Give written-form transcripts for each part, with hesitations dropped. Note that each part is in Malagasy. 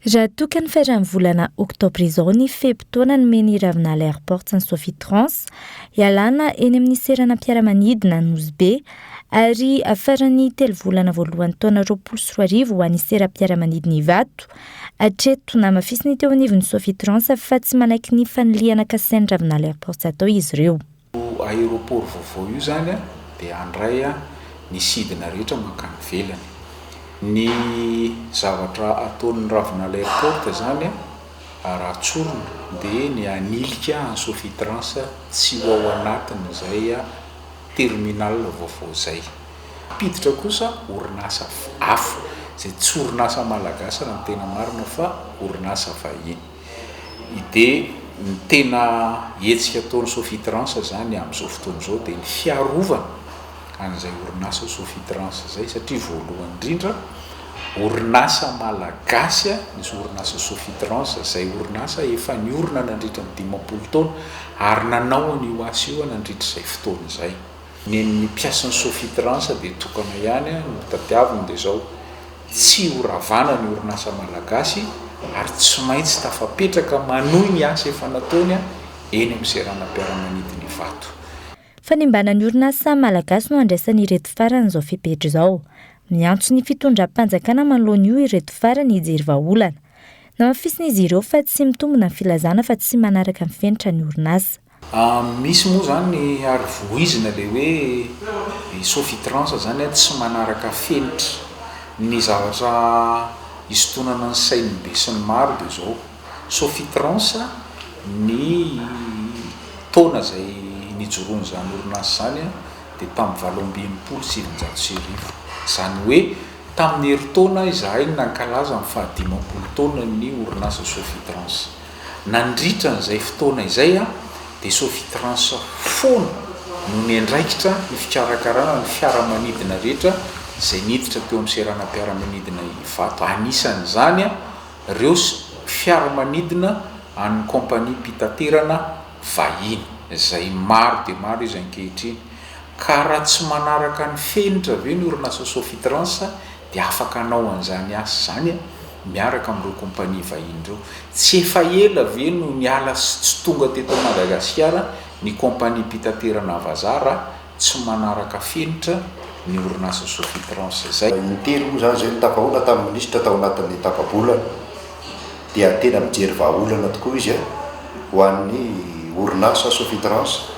Raha tokany fetrany volana oktobra izao ny fehim-potoana nomeny Ravinala Airport ny Sophie Trans ialana eny amin'ny serana mpiara-manidina Nosy ary afarany 3 volana voalohan'ny taona 2024 ho an'ny sera mpiara-manidina Ivato hatreto namafisiny teo anivon'ny Sophie Trans fa tsy manaiky ny faniliana kasain'ny Ravinala Airport atao izy ireo. Aéroport vaovao io zany dia andray ny sidina rehetra mankany velany. Ny zavatra ataon'ny Ravinala Airport zany raha tsorona dia ny anilika ny Sophie Trans tsy ho ao anatin'izay terminal vaovao zay. Piditra kosa orinasa hafa izay tsy orinasa malagasy raha ny tena marina fa orinasa vahiny. Dia ny tena hetsika ataon'ny Sophie Trans zany amin'izao fotoana izao dia ny fiarovana an'izay orinasa Sophie Trans zay satria voalohany indrindra orinasa malagasy nisy orinasa Sophie Trans zay orinasa efa niorina nandritra ny 50 taona ary nanao an'io asa io nandritra izay fotoana izay. Ny mpiasan'ny Sophie Trans dia tokana ihany ny tadiaviny dia zao tsy horavana ny orinasa malagasy ary tsy maintsy tafapetraka manohy ny asa efa nataony eny amin'ny seranam-piaramanidina Ivato. Fanimbanany orinasa malagasy no andraisany ireto farany izao fepetra izao. Miantso ny fitondram-panjakana manoloana io ireto farany hijery vahaolana. Namafisina izy ireo fa tsy mitombina ny filazana fa tsy manaraka ny fenitra ny orinasa. Misy moa zany ny ary voizina le hoe Sophie Trans zany tsy manaraka fenitra. Ny zavatra isotonana ny sainy be sy ny maro dia zao Sophie Trans ny taona izay nijoroany zany orinasa zany dia tamin'ny 1979. Izany hoe tamin'ny herintaona izahay nankalaza amin'ny 15 taona ny orinasa Sophie Trans. Nandritra n'izay fotoana izay dia Sophie Trans foana no niandraikitra ny fikarakarana ny fiaramanidina rehetra izay niditra teo amin'ny seranam-piaramanidina Ivato. Anisan'izany ireo fiaramanidina amin'ny kompania mpitaterana vahiny izay maro dia maro izy ankehitriny. Ka raha tsy manaraka ny fenitra ve ny orinasa Sophie Trans dia afaka hanao an'izany asa zany miaraka amin'ireo kompania vahiny ireo. Tsy efa ela ve no niala tsy tonga teto Madagasikara ny kompania mpitaterana vazaha tsy manaraka fenitra ny orinasa Sophie Trans zay. Nitelo moa zany zay nitapahoana tamin'ny minisitra tao anatin'ny tapabolana dia tena mijery vahaolana tokoa izy ho an'ny orinasa Sophie Trans.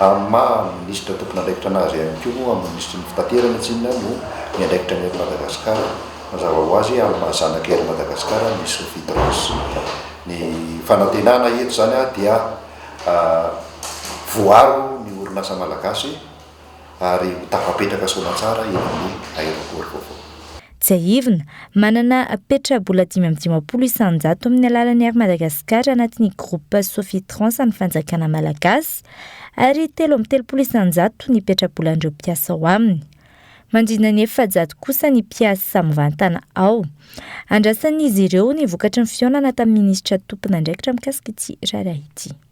Ministra tompona andraikitra anazy ihany koa amin'ny ministry ny fitaterana tsy inona no miandraikitra ny Madagasikara mazava ho azy maha-zanaka ery Madagasikara ny Sophie Trans. Ny fanantenana eto zany dia voaro ny orinasa malagasy ary tafapetraka soamantsara eny amin'ny aéroport vaovao. Tsy aivina, manana petrabola 520 isan-jato amin'ny alalan'ny Air Madagasikara anatin'ny groupe Sophie Trans ny fanjakana malagasy ary 330 isan-jato ny petrabolan'ireo mpiasa ao aminy. Mandrina ny 700 kosa ny mpiasa mivantana ao. Andrasan'izy ireo ny vokatry ny fihaonana tamin'ny minisitra tompona andraikitra mikasika ity raharaha ity.